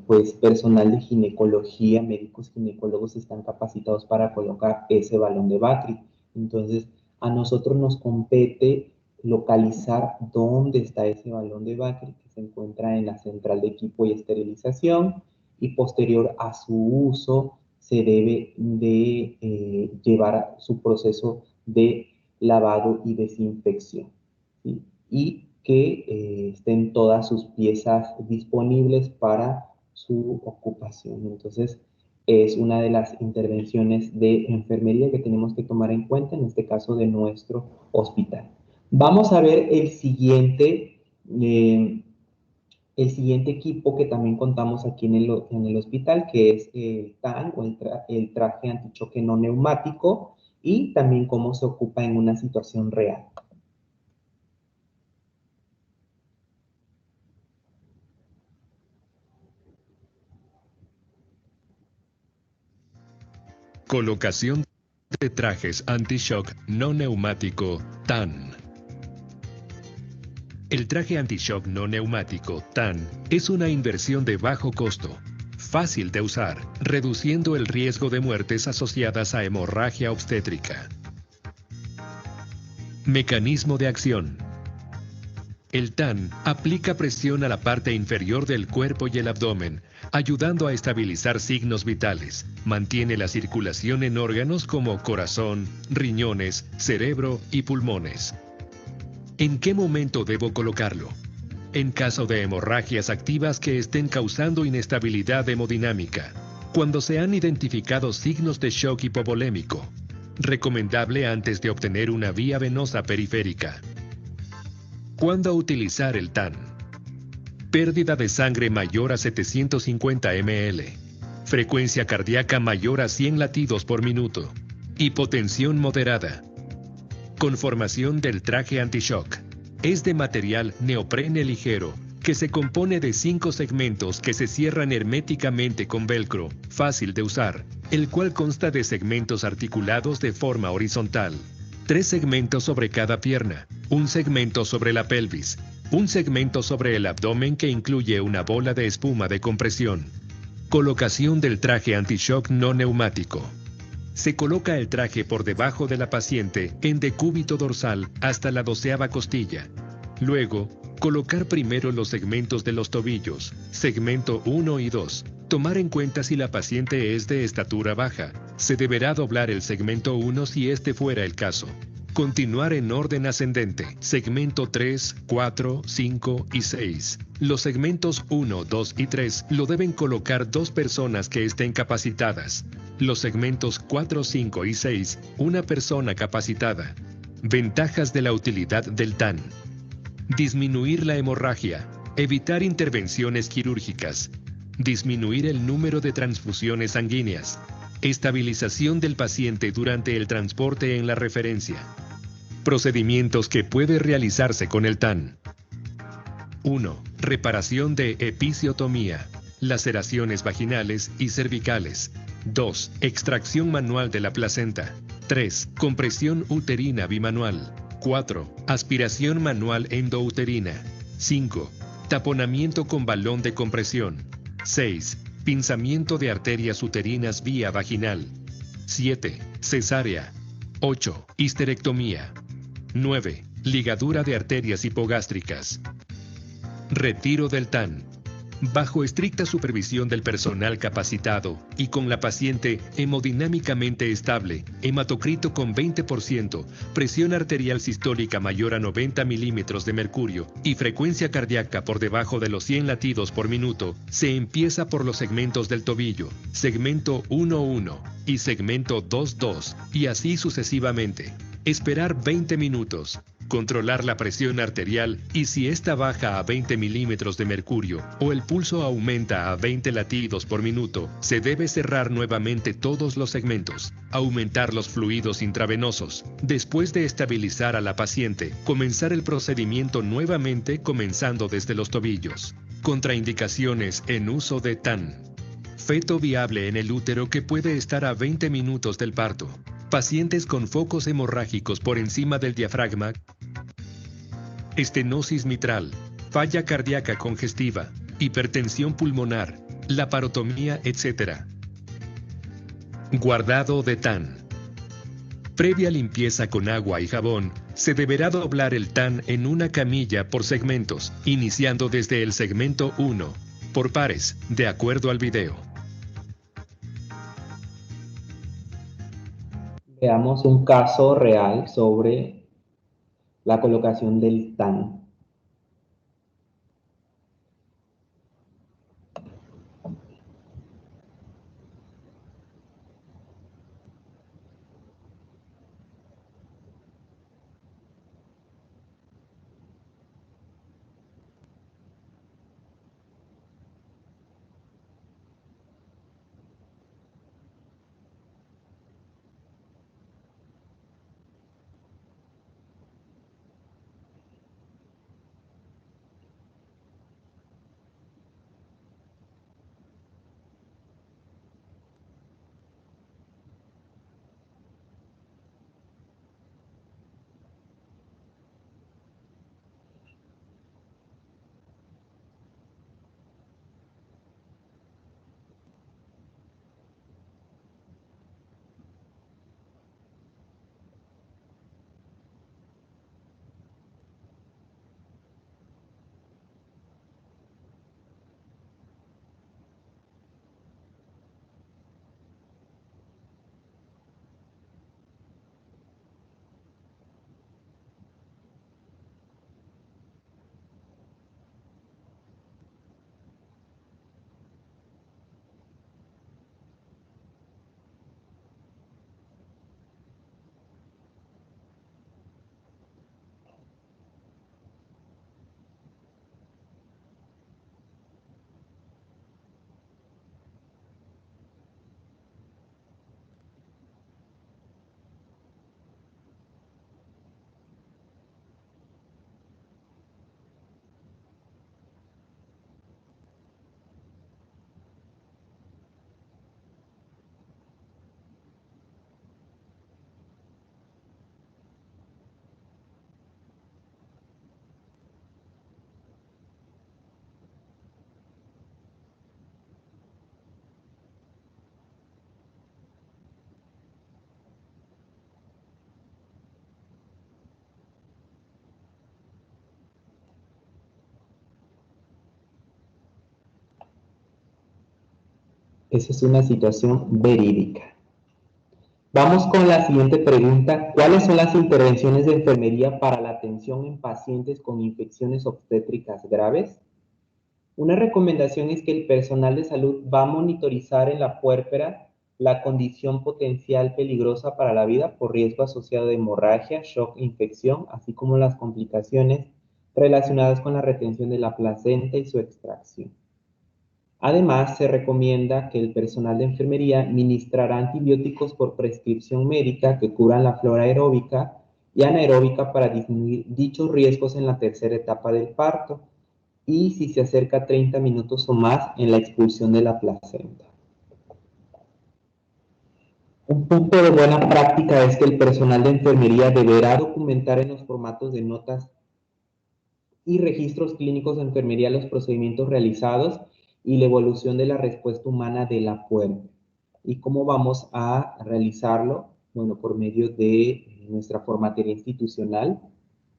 pues personal de ginecología, médicos ginecólogos están capacitados para colocar ese balón de Bakri. Entonces, a nosotros nos compete localizar dónde está ese balón de Bakri que se encuentra en la central de equipo y esterilización y posterior a su uso se debe de llevar su proceso de lavado y desinfección, ¿sí? Y que estén todas sus piezas disponibles para su ocupación. Entonces, es una de las intervenciones de enfermería que tenemos que tomar en cuenta, en este caso de nuestro hospital. Vamos a ver eh, el siguiente equipo que también contamos aquí en el hospital, que es el TAN o el traje antichoque no neumático y también cómo se ocupa en una situación real. Colocación de trajes anti-shock no neumático TAN. El traje anti-shock no neumático TAN es una inversión de bajo costo, fácil de usar, reduciendo el riesgo de muertes asociadas a hemorragia obstétrica. Mecanismo de acción. El TAN aplica presión a la parte inferior del cuerpo y el abdomen, ayudando a estabilizar signos vitales. Mantiene la circulación en órganos como corazón, riñones, cerebro y pulmones. ¿En qué momento debo colocarlo? En caso de hemorragias activas que estén causando inestabilidad hemodinámica. Cuando se han identificado signos de shock hipovolémico. Recomendable antes de obtener una vía venosa periférica. ¿Cuándo utilizar el TAN? Pérdida de sangre mayor a 750 ml. Frecuencia cardíaca mayor a 100 latidos por minuto. Hipotensión moderada. Conformación del traje anti-shock. Es de material neoprene ligero, que se compone de 5 segmentos que se cierran herméticamente con velcro, fácil de usar, el cual consta de segmentos articulados de forma horizontal. 3 segmentos sobre cada pierna, un segmento sobre la pelvis, un segmento sobre el abdomen que incluye una bola de espuma de compresión. Colocación del traje anti-shock no neumático. Se coloca el traje por debajo de la paciente en decúbito dorsal hasta la 12ª costilla. Luego, colocar primero los segmentos de los tobillos, segmento 1 y 2. Tomar en cuenta si la paciente es de estatura baja. Se deberá doblar el segmento 1 si este fuera el caso. Continuar en orden ascendente. Segmento 3, 4, 5 y 6. Los segmentos 1, 2 y 3 lo deben colocar 2 personas que estén capacitadas. Los segmentos 4, 5 y 6, una persona capacitada. Ventajas de la utilidad del TAN. Disminuir la hemorragia. Evitar intervenciones quirúrgicas. Disminuir el número de transfusiones sanguíneas. Estabilización del paciente durante el transporte en la referencia. Procedimientos que puede realizarse con el TAN. 1. Reparación de episiotomía, laceraciones vaginales y cervicales. 2. Extracción manual de la placenta. 3. Compresión uterina bimanual. 4. Aspiración manual endouterina. 5. Taponamiento con balón de compresión. 6. Pinzamiento de arterias uterinas vía vaginal. 7. Cesárea. 8. Histerectomía. 9. Ligadura de arterias hipogástricas. Retiro del TAN. Bajo estricta supervisión del personal capacitado y con la paciente hemodinámicamente estable, hematocrito con 20%, presión arterial sistólica mayor a 90 milímetros de mercurio y frecuencia cardíaca por debajo de los 100 latidos por minuto, se empieza por los segmentos del tobillo, segmento 1-1 y segmento 2-2, y así sucesivamente. Esperar 20 minutos. Controlar la presión arterial y si esta baja a 20 milímetros de mercurio o el pulso aumenta a 20 latidos por minuto, se debe cerrar nuevamente todos los segmentos, aumentar los fluidos intravenosos. Después de estabilizar a la paciente, comenzar el procedimiento nuevamente comenzando desde los tobillos. Contraindicaciones en uso de TAN. Feto viable en el útero que puede estar a 20 minutos del parto. Pacientes con focos hemorrágicos por encima del diafragma, estenosis mitral, falla cardíaca congestiva, hipertensión pulmonar, laparotomía, etc. Guardado de TAN. Previa limpieza con agua y jabón, se deberá doblar el TAN en una camilla por segmentos, iniciando desde el segmento 1, por pares, de acuerdo al video. Veamos un caso real sobre la colocación del TAN. Esa es una situación verídica. Vamos con la siguiente pregunta. ¿Cuáles son las intervenciones de enfermería para la atención en pacientes con infecciones obstétricas graves? Una recomendación es que el personal de salud va a monitorizar en la puérpera la condición potencial peligrosa para la vida por riesgo asociado de hemorragia, shock e infección, así como las complicaciones relacionadas con la retención de la placenta y su extracción. Además, se recomienda que el personal de enfermería ministrará antibióticos por prescripción médica que curan la flora aeróbica y anaeróbica para disminuir dichos riesgos en la tercera etapa del parto y si se acerca 30 minutos o más en la expulsión de la placenta. Un punto de buena práctica es que el personal de enfermería deberá documentar en los formatos de notas y registros clínicos de enfermería los procedimientos realizados y la evolución de la respuesta humana de la puerta. ¿Y cómo vamos a realizarlo? Bueno, por medio de nuestra formatería institucional.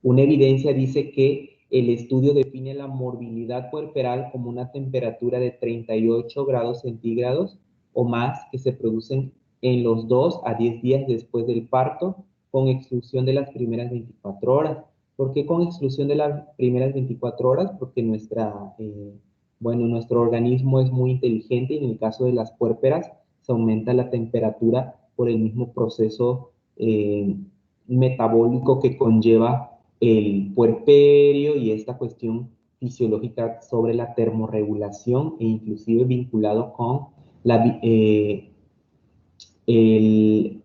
Una evidencia dice que el estudio define la morbilidad puerperal como una temperatura de 38 grados centígrados o más que se producen en los 2 a 10 días después del parto, con exclusión de las primeras 24 horas. ¿Por qué con exclusión de las primeras 24 horas? Porque nuestro organismo es muy inteligente y en el caso de las puérperas se aumenta la temperatura por el mismo proceso metabólico que conlleva el puerperio y esta cuestión fisiológica sobre la termorregulación e inclusive vinculado con el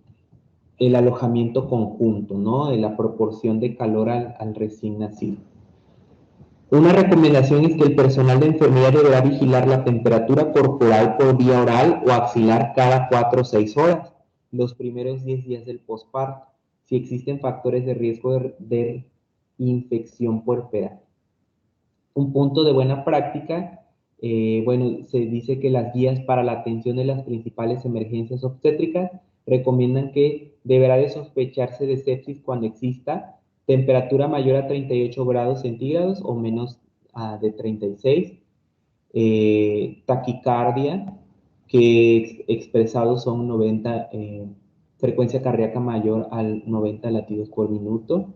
alojamiento conjunto, ¿no? De la proporción de calor al recién nacido. Una recomendación es que el personal de enfermería deberá vigilar la temperatura corporal por vía oral o axilar cada 4 o 6 horas, los primeros 10 días del posparto, si existen factores de riesgo de infección puerperal. Un punto de buena práctica, se dice que las guías para la atención de las principales emergencias obstétricas recomiendan que deberá de sospecharse de sepsis cuando exista temperatura mayor a 38 grados centígrados o menos de 36, taquicardia, que expresados son 90, frecuencia cardíaca mayor a 90 latidos por minuto,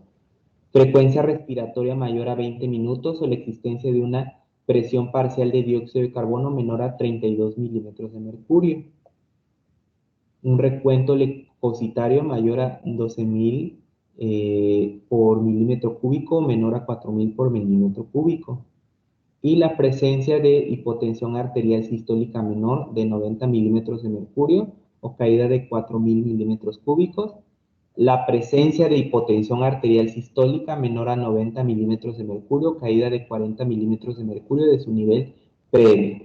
frecuencia respiratoria mayor a 20 minutos o la existencia de una presión parcial de dióxido de carbono menor a 32 milímetros de mercurio. Un recuento leucocitario mayor a 12.000 por milímetro cúbico, menor a 4.000 por milímetro cúbico. Y la presencia de hipotensión arterial sistólica menor de 90 milímetros de mercurio o caída de 4.000 milímetros cúbicos. La presencia de hipotensión arterial sistólica menor a 90 milímetros de mercurio, caída de 40 milímetros de mercurio de su nivel previo.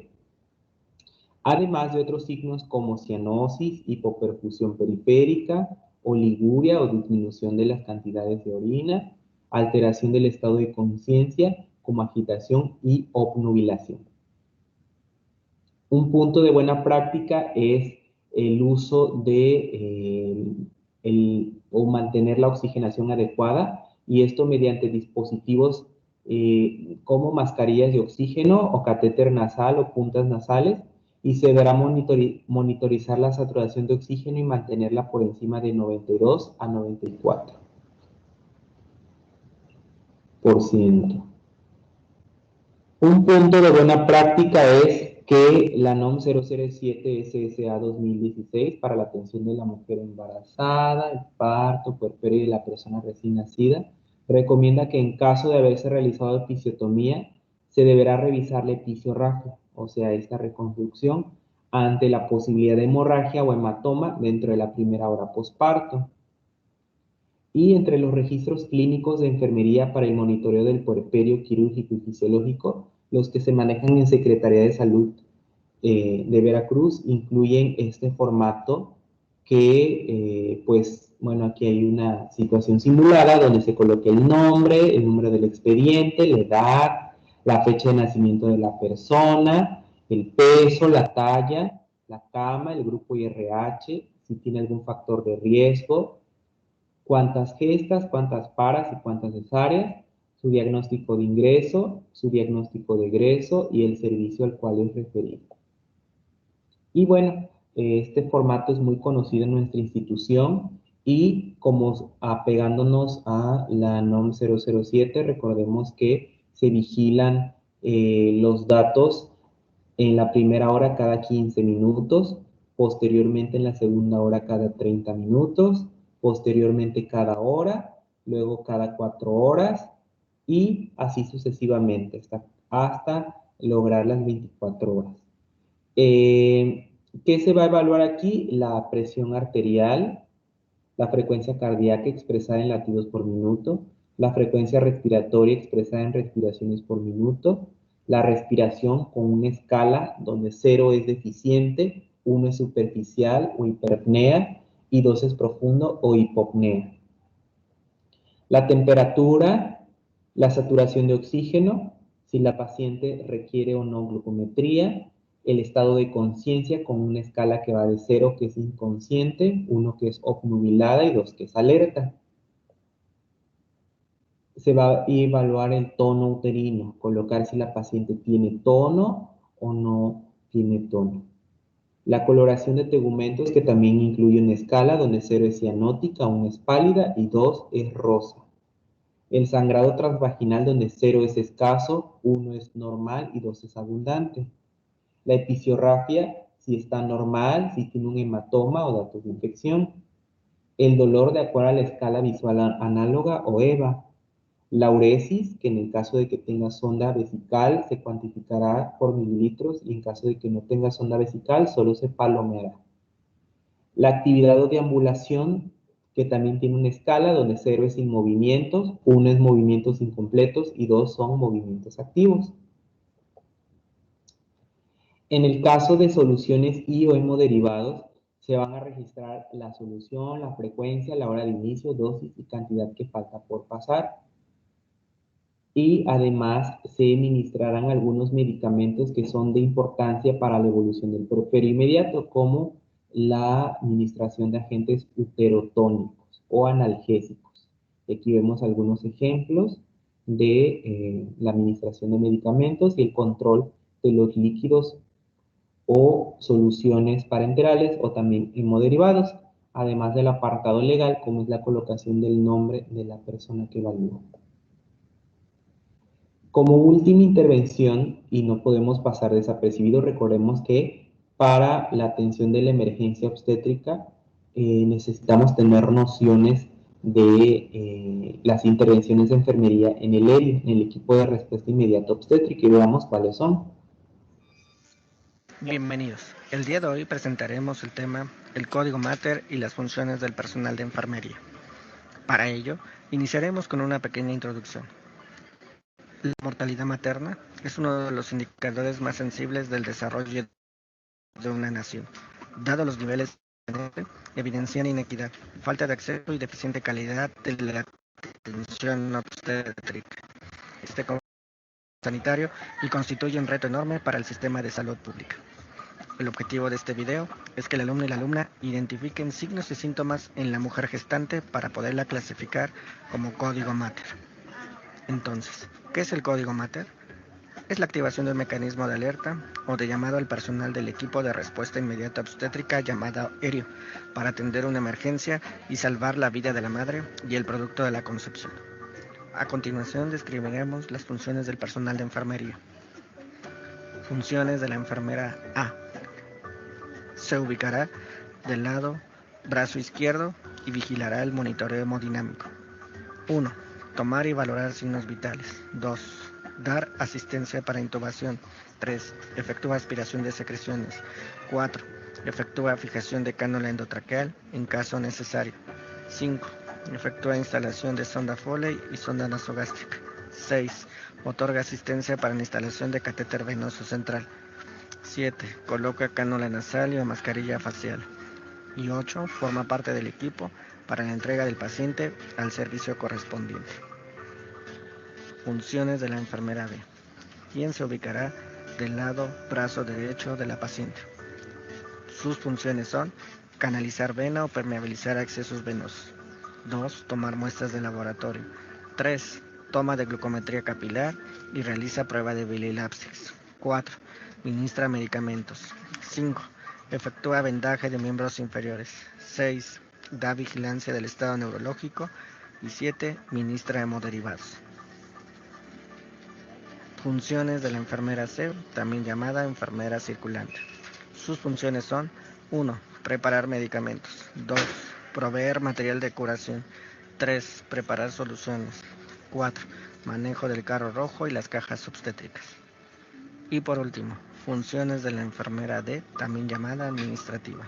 Además de otros signos como cianosis, hipoperfusión periférica, oliguria o disminución de las cantidades de orina, alteración del estado de conciencia como agitación y obnubilación. Un punto de buena práctica es el uso de o mantener la oxigenación adecuada y esto mediante dispositivos como mascarillas de oxígeno o catéter nasal o puntas nasales y se deberá monitorizar la saturación de oxígeno y mantenerla por encima de 92 a 94%. Un punto de buena práctica es que la NOM 007 SSA 2016 para la atención de la mujer embarazada, el parto, puerperio y la persona recién nacida recomienda que en caso de haberse realizado episiotomía se deberá revisar la episiorragia, o sea, esta reconstrucción ante la posibilidad de hemorragia o hematoma dentro de la primera hora posparto. Y entre los registros clínicos de enfermería para el monitoreo del puerperio quirúrgico y fisiológico, los que se manejan en Secretaría de Salud de Veracruz incluyen este formato que, aquí hay una situación simulada donde se coloca el nombre, el número del expediente, la edad, la fecha de nacimiento de la persona, el peso, la talla, la cama, el grupo IRH, si tiene algún factor de riesgo, cuántas gestas, cuántas paras y cuántas cesáreas, su diagnóstico de ingreso, su diagnóstico de egreso y el servicio al cual es referido. Y bueno, este formato es muy conocido en nuestra institución y como apegándonos a la NOM 007, recordemos que se vigilan los datos en la primera hora cada 15 minutos, posteriormente en la segunda hora cada 30 minutos, posteriormente cada hora, luego cada 4 horas y así sucesivamente hasta lograr las 24 horas. ¿Qué se va a evaluar aquí? La presión arterial, la frecuencia cardíaca expresada en latidos por minuto, la frecuencia respiratoria expresada en respiraciones por minuto, la respiración con una escala donde 0 es deficiente, 1 es superficial o hiperapnea y 2 es profundo o hipopnea. La temperatura, la saturación de oxígeno, si la paciente requiere o no glucometría, el estado de conciencia con una escala que va de 0 que es inconsciente, 1 que es obnubilada y 2 que es alerta. Se va a evaluar el tono uterino, colocar si la paciente tiene tono o no tiene tono. La coloración de tegumentos, que también incluye una escala donde 0 es cianótica, 1 es pálida y 2 es rosa. El sangrado transvaginal, donde 0 es escaso, 1 es normal y 2 es abundante. La episiorrafia, si está normal, si tiene un hematoma o datos de infección. El dolor de acuerdo a la escala visual análoga o EVA. La uresis, que en el caso de que tenga sonda vesical se cuantificará por mililitros y en caso de que no tenga sonda vesical solo se palomeará. La actividad o deambulación, que también tiene una escala donde 0 es sin movimientos, 1 es movimientos incompletos y 2 son movimientos activos. En el caso de soluciones y o hemoderivados, se van a registrar la solución, la frecuencia, la hora de inicio, dosis y cantidad que falta por pasar. Y además se administrarán algunos medicamentos que son de importancia para la evolución del puerperio inmediato, como la administración de agentes uterotónicos o analgésicos. Aquí vemos algunos ejemplos de la administración de medicamentos y el control de los líquidos o soluciones parenterales o también hemoderivados, además del apartado legal, como es la colocación del nombre de la persona que evalúa. Como última intervención, y no podemos pasar desapercibido, recordemos que para la atención de la emergencia obstétrica necesitamos tener nociones de las intervenciones de enfermería en el ERI, en el equipo de respuesta inmediata obstétrica, y veamos cuáles son. Bienvenidos. El día de hoy presentaremos el tema el código Mater y las funciones del personal de enfermería. Para ello, iniciaremos con una pequeña introducción. La mortalidad materna es uno de los indicadores más sensibles del desarrollo de una nación. Dado los niveles de evidencian inequidad, falta de acceso y deficiente calidad de la atención obstétrica. Este sanitario y constituye un reto enorme para el sistema de salud pública. El objetivo de este video es que el alumno y la alumna identifiquen signos y síntomas en la mujer gestante para poderla clasificar como código Mater. Entonces, ¿qué es el código Mater? Es la activación de un mecanismo de alerta o de llamado al personal del equipo de respuesta inmediata obstétrica llamada ERIO para atender una emergencia y salvar la vida de la madre y el producto de la concepción. A continuación describiremos las funciones del personal de enfermería. Funciones de la enfermera A. Se ubicará del lado brazo izquierdo y vigilará el monitoreo hemodinámico. 1. Tomar y valorar signos vitales. 2. Dar asistencia para intubación. 3. Efectúa aspiración de secreciones. 4. Efectúa fijación de cánula endotraqueal en caso necesario. 5. Efectúa instalación de sonda Foley y sonda nasogástrica. 6. Otorga asistencia para la instalación de catéter venoso central. 7. Coloca cánula nasal o mascarilla facial. Y 8. Forma parte del equipo para la entrega del paciente al servicio correspondiente. Funciones de la enfermera B. Quien se ubicará del lado brazo derecho de la paciente. Sus funciones son canalizar vena o permeabilizar accesos venosos. 2. Tomar muestras de laboratorio. 3. Toma de glucometría capilar y realiza prueba de Bilirubin. 4. Ministra medicamentos. 5. efectúa vendaje de miembros inferiores. 6. Da vigilancia del estado neurológico. Y 7. Ministra hemoderivados. Funciones de la enfermera C, también llamada enfermera circulante. Sus funciones son: 1. Preparar medicamentos. 2. Proveer material de curación. 3. Preparar soluciones. 4. Manejo del carro rojo y las cajas obstétricas. Y por último, funciones de la enfermera D, también llamada administrativa.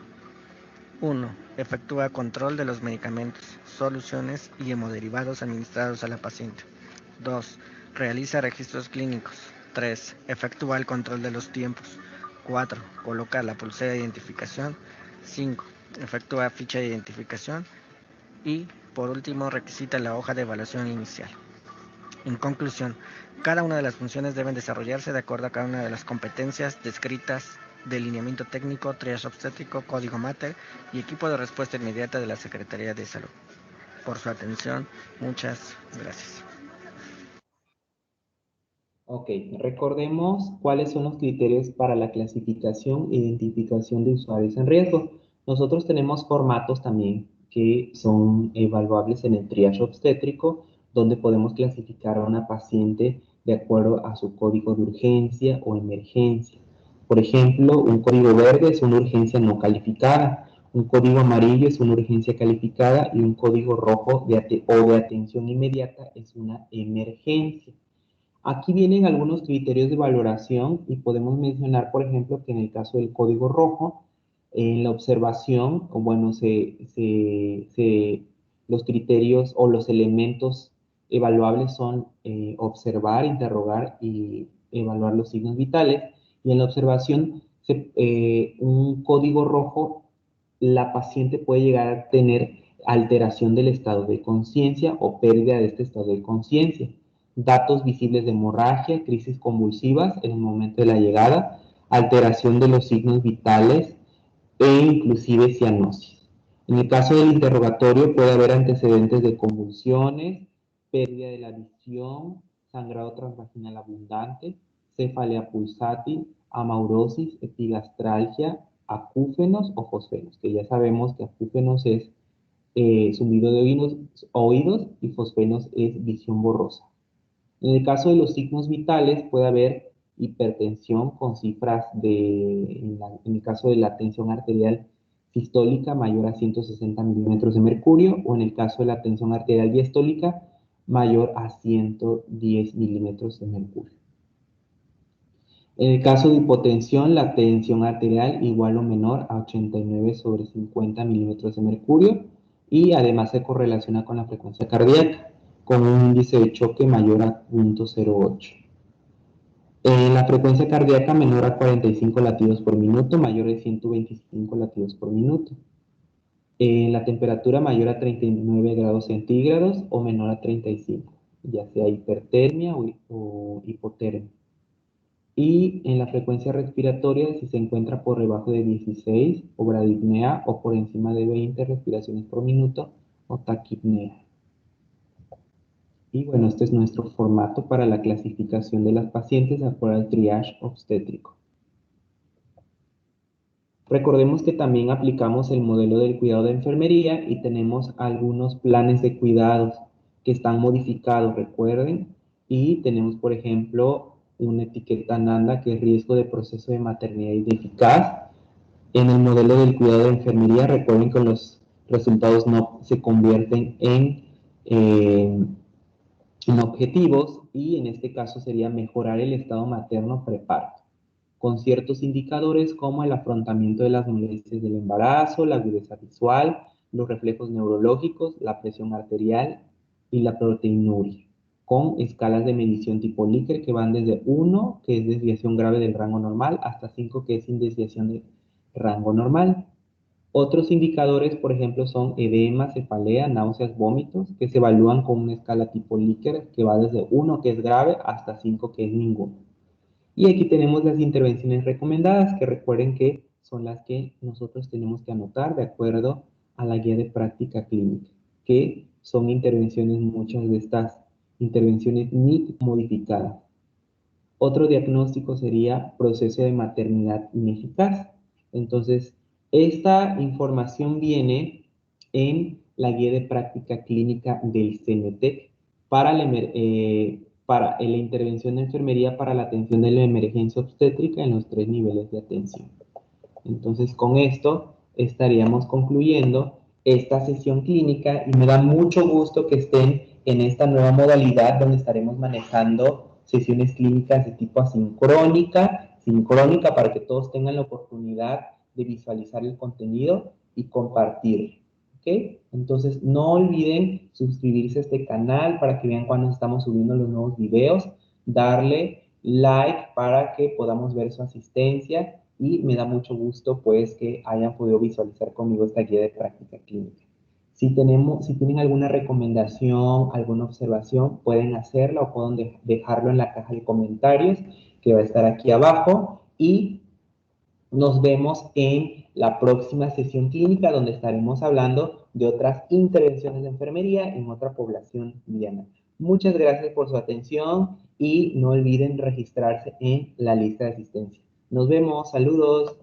1. Efectúa control de los medicamentos, soluciones y hemoderivados administrados a la paciente. 2. Realiza registros clínicos. 3. Efectúa el control de los tiempos. 4. Coloca la pulsera de identificación. 5. Efectúa ficha de identificación. Y, por último, requisita la hoja de evaluación inicial. En conclusión, cada una de las funciones deben desarrollarse de acuerdo a cada una de las competencias descritas: delineamiento técnico, triage obstétrico, código Mater y equipo de respuesta inmediata de la Secretaría de Salud. Por su atención, muchas gracias. Ok, recordemos cuáles son los criterios para la clasificación e identificación de usuarios en riesgo. Nosotros tenemos formatos también que son evaluables en el triage obstétrico, donde podemos clasificar a una paciente de acuerdo a su código de urgencia o emergencia. Por ejemplo, un código verde es una urgencia no calificada, un código amarillo es una urgencia calificada y un código rojo o de atención inmediata es una emergencia. Aquí vienen algunos criterios de valoración y podemos mencionar, por ejemplo, que en el caso del código rojo, en la observación, bueno, los criterios o los elementos evaluables son observar, interrogar y evaluar los signos vitales. Y en la observación, un código rojo, la paciente puede llegar a tener alteración del estado de conciencia o pérdida de este estado de conciencia, datos visibles de hemorragia, crisis convulsivas en el momento de la llegada, alteración de los signos vitales e inclusive cianosis. En el caso del interrogatorio puede haber antecedentes de convulsiones, pérdida de la visión, sangrado transvaginal abundante, cefalea pulsátil, amaurosis, epigastralgia, acúfenos o fosfenos, que ya sabemos que acúfenos es zumbido de oídos y fosfenos es visión borrosa. En el caso de los signos vitales puede haber hipertensión con cifras en el caso de la tensión arterial sistólica mayor a 160 milímetros de mercurio, o en el caso de la tensión arterial diastólica mayor a 110 milímetros de mercurio. En el caso de hipotensión, la tensión arterial igual o menor a 89/50 milímetros de mercurio, y además se correlaciona con la frecuencia cardíaca, con un índice de choque mayor a 0.08. La frecuencia cardíaca menor a 45 latidos por minuto, mayor a 125 latidos por minuto. La temperatura mayor a 39 grados centígrados o menor a 35, ya sea hipertermia o hipotermia. Y en la frecuencia respiratoria, si se encuentra por debajo de 16, o bradipnea, o por encima de 20 respiraciones por minuto, o taquipnea. Y bueno, este es nuestro formato para la clasificación de las pacientes de acuerdo al triage obstétrico. Recordemos que también aplicamos el modelo del cuidado de enfermería y tenemos algunos planes de cuidados que están modificados, recuerden, y tenemos, por ejemplo, una etiqueta NANDA que es riesgo de proceso de maternidad ineficaz. En el modelo del cuidado de enfermería, recuerden que los resultados no se convierten en objetivos, y en este caso sería mejorar el estado materno preparto, con ciertos indicadores como el afrontamiento de las molestias del embarazo, la agudeza visual, los reflejos neurológicos, la presión arterial y la proteinuria, con escalas de medición tipo Likert que van desde 1, que es desviación grave del rango normal, hasta 5, que es sin desviación del rango normal. Otros indicadores, por ejemplo, son edema, cefalea, náuseas, vómitos, que se evalúan con una escala tipo Likert que va desde 1, que es grave, hasta 5, que es ninguno. Y aquí tenemos las intervenciones recomendadas, que recuerden que son las que nosotros tenemos que anotar de acuerdo a la guía de práctica clínica, que son intervenciones, muchas de estas intervenciones NIC modificadas. Otro diagnóstico sería proceso de maternidad ineficaz, Entonces, esta información viene en la guía de práctica clínica del CENETEC para la intervención de enfermería para la atención de la emergencia obstétrica en los 3 niveles de atención. Entonces, con esto estaríamos concluyendo esta sesión clínica y me da mucho gusto que estén en esta nueva modalidad donde estaremos manejando sesiones clínicas de tipo asincrónica, sincrónica, para que todos tengan la oportunidad de visualizar el contenido y compartir. ¿Ok? Entonces, no olviden suscribirse a este canal para que vean cuando estamos subiendo los nuevos videos, darle like para que podamos ver su asistencia y me da mucho gusto pues que hayan podido visualizar conmigo esta guía de práctica clínica. Si tienen alguna recomendación, alguna observación, pueden hacerla o pueden dejarlo en la caja de comentarios que va a estar aquí abajo y nos vemos en la próxima sesión clínica donde estaremos hablando de otras intervenciones de enfermería en otra población diana. Muchas gracias por su atención y no olviden registrarse en la lista de asistencia. Nos vemos, saludos.